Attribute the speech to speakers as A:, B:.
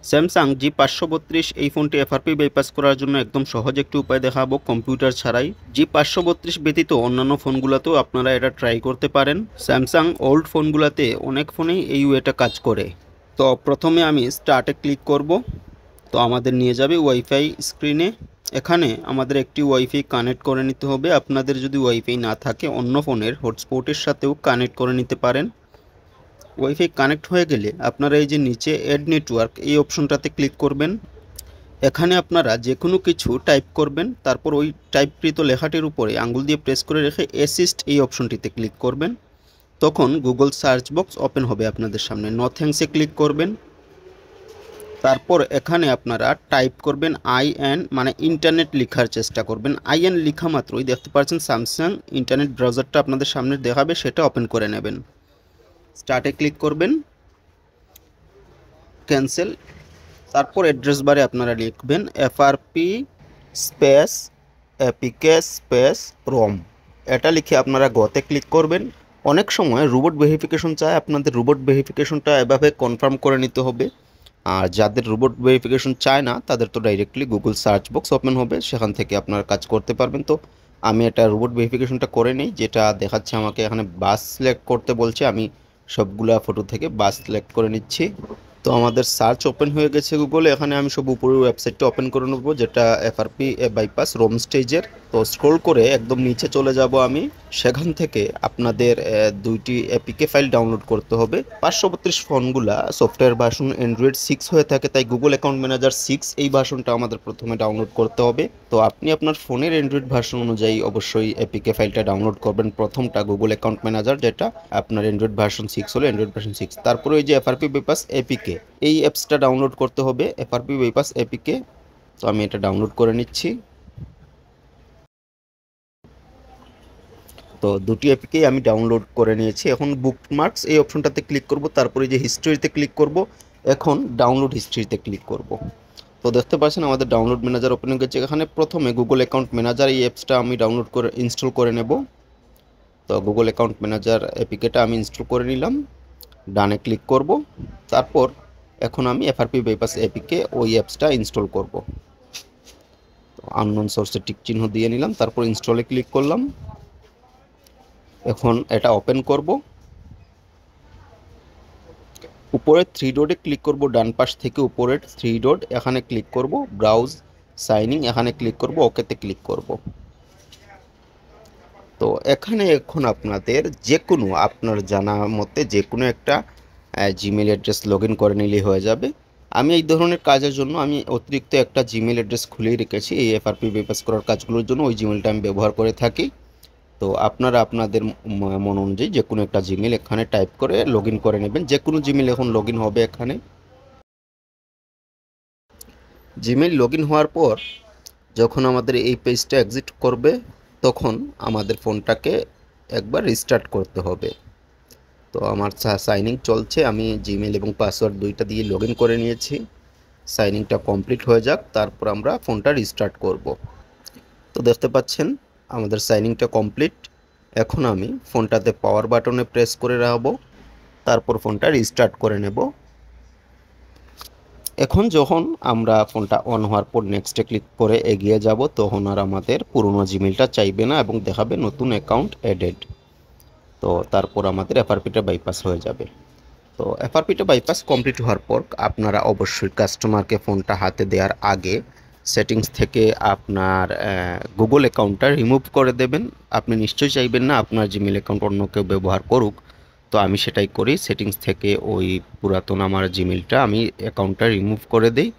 A: Samsung G532 এই ফোনটি FRP bypass করার জন্য একদম সহজ একটি উপায় দেখাবো কম্পিউটার ছাড়াই। G532 ব্যতীত অন্যান্য ফোনগুলোতেও আপনারা এটা ট্রাই করতে পারেন। স্যামসাং ওল্ড ফোনগুলোতে অনেক ফোনেই এই ওয়েটা কাজ করে। তো প্রথমে আমি স্টার্টে ক্লিক করব। তো আমাদের নিয়ে যাবে ওয়াইফাই স্ক্রিনে। এখানে আমাদের একটি ওয়াইফাই কানেক্ট করে নিতে হবে। আপনাদের যদি ওয়াইফাই না থাকে অন্য ফোনের হটস্পটের সাথেও কানেক্ট করে নিতে পারেন। ওয়াইফাই কানেক্ট হয়ে গেলে আপনারা এই যে নিচে অ্যাড নেটওয়ার্ক এই অপশনটাতে ক্লিক করবেন। এখানে আপনারা যে কোনো কিছু টাইপ করবেন, তারপর ওই টাইপকৃত লেখাটির উপরে আঙ্গুল দিয়ে প্রেস করে রেখে অ্যাসিস্ট এই অপশনটিতে ক্লিক করবেন। তখন গুগল সার্চ বক্স ওপেন হবে আপনাদের সামনে। নো থ্যাঙ্কসে ক্লিক করবেন। তারপর এখানে আপনারা টাইপ করবেন IN, মানে ইন্টারনেট লেখার চেষ্টা করবেন। IN লেখা মাত্রই দেখতে পাচ্ছেন স্যামসাং ইন্টারনেট ব্রাউজারটা আপনাদের সামনে দেখাবে, সেটা ওপেন করে নেবেন। স্টার্টে ক্লিক করবেন, ক্যান্সেল। তারপর অ্যাড্রেস বারে আপনারা লিখবেন FRP space APK space ROM। এটা লিখে আপনারা গোতে ক্লিক করবেন। অনেক সময় রোবট ভেরিফিকেশন চায়, আপনাদের রোবট ভেরিফিকেশনটা এভাবে কনফার্ম করে নিতে হবে। আর যাদের রোবট ভেরিফিকেশন চায় না তাদের তো directly Google search box open হবে, সেখান থেকে আপনারা কাজ করতে পারবেন। তো আমি এটা রোবট ভেরিফিকেশনটা করে নিই। যেটা দেখাচ্ছে আমাকে এখানে বাস সিলেক্ট করতে বলছে, আমি সবগুলা ফটো থেকে বাস সিলেক্ট করে নিচ্ছি। তো আমাদের সার্চ ওপেন হয়ে গেছে গুগলে। এখানে আমি সব উপরের ওয়েবসাইটটা ওপেন করে নেব, যেটা এফআরপি বাইপাস রোম স্টেজের। তো স্ক্রল করে একদম নিচে চলে যাব আমি। সেখান থেকে আপনাদের দুইটি এপিকে ফাইল ডাউনলোড করতে হবে। 532 ফোনগুলা সফটওয়্যার ভার্সন অ্যান্ড্রয়েড 6 হয়ে থাকে, তাই গুগল অ্যাকাউন্ট ম্যানেজার 6 এই ভার্সনটা আমাদের প্রথমে ডাউনলোড করতে হবে। তো আপনি আপনার ফোনের অ্যান্ড্রয়েড ভার্সন অনুযায়ী অবশ্যই এপিকে ফাইলটা ডাউনলোড করবেন। প্রথমটা গুগল অ্যাকাউন্ট ম্যানেজার, যেটা আপনার অ্যান্ড্রয়েড ভার্সন 6 হলে অ্যান্ড্রয়েড ভার্সন 6। তারপরে ওই যে এফআরপি বাইপাস এপিকে, এই অ্যাপসটা ডাউনলোড করতে হবে, এফআরপি বাইপাস এপিকে। তো আমি এটা ডাউনলোড করে নিচ্ছি। তো দুটি অ্যাপকেই আমি ডাউনলোড করে নিয়েছি। এখন বুকমার্কস এই অপশনটাতে ক্লিক করব, তারপরে যে হিস্ট্রিতে ক্লিক করব। এখন ডাউনলোড হিস্ট্রিতে ক্লিক করব। তো দেখতে পাচ্ছেন আমাদের ডাউনলোড ম্যানেজার ওপেন হয়ে গেছে। এখানে প্রথমে গুগল অ্যাকাউন্ট ম্যানেজার এই অ্যাপসটা আমি ডাউনলোড করে ইনস্টল করে নেব। তো গুগল অ্যাকাউন্ট ম্যানেজার অ্যাপিকেটা আমি ইনস্টল করে নিলাম। ডানে ক্লিক করব। তারপর এখন আমি এফআরপি বাইপাস এপিকে ওই অ্যাপসটা ইনস্টল করব। তো আননোন সোর্সে টিক চিহ্ন দিয়ে নিলাম, তারপর ইনস্টলে ক্লিক করলাম। এখন এটা ওপেন করব। উপরে 3 ডটে ক্লিক করব, ডান পাশ থেকে উপরের 3 ডট এখানে ক্লিক করব, ব্রাউজ সাইনিং এখানে ক্লিক করব, ওকেতে ক্লিক করব। তো এখানে এখন আপনাদের যে কোনো আপনার জানা মতে যে কোনো একটা জিমেল অ্যাড্রেস লগ ইন করে নিলেই হয়ে যাবে। আমি এই ধরনের কাজের জন্য আমি অতিরিক্ত একটা জিমেল অ্যাড্রেস খুলেই রেখেছি এই এফআরপি বাইপাস করার কাজগুলোর জন্য। ওই জিমেলটা আমি ব্যবহার করে থাকি। তো আপনারা আপনাদের মন অনুযায়ী যে কোনো একটা জিমেল এখানে টাইপ করে লগ ইন করে নেবেন। যে কোনো জিমেল এখন লগ ইন হবে এখানে। জিমেল লগ ইন হওয়ার পর যখন আমাদের এই পেজটা এক্সিট করবে, তখন আমাদের ফোনটাকে একবার রিস্টার্ট করতে হবে। তো আমার সাইনিং চলছে, আমি জিমেল এবং পাসওয়ার্ড দুইটা দিয়ে লগ ইন করে নিয়েছি। সাইনিংটা কমপ্লিট হয়ে যাক, তারপর আমরা ফোনটা রিস্টার্ট করব। তো দেখতে পাচ্ছেন আমাদের সাইনিংটা কমপ্লিট। এখন আমি ফোনটাতে পাওয়ার বাটনে প্রেস করে রাখবো, তারপর ফোনটা রিস্টার্ট করে নেব। এখন যখন আমরা ফোনটা অন হওয়ার পর নেক্সটে ক্লিক করে এগিয়ে যাব, তখন আর আমাদের পুরনো জিমেলটা চাইবে না এবং দেখাবে নতুন অ্যাকাউন্ট অ্যাডেড। তো তারপর আমাদের এফআরপিটা বাইপাস হয়ে যাবে। তো এফআরপিটা বাইপাস কমপ্লিট হওয়ার পর আপনারা অবশ্যই কাস্টমারকে ফোনটা হাতে দেওয়ার আগে সেটিংস থেকে আপনার গুগল অ্যাকাউন্টটা রিমুভ করে দেবেন। আপনি নিশ্চয়ই চাইবেন না আপনার জিমেল অ্যাকাউন্ট অন্য কেউ ব্যবহার করুক। তো আমি সেটাই করি, সেটিংস থেকে ওই পুরাতন আমার জিমেলটা আমি অ্যাকাউন্টটা রিমুভ করে দিই।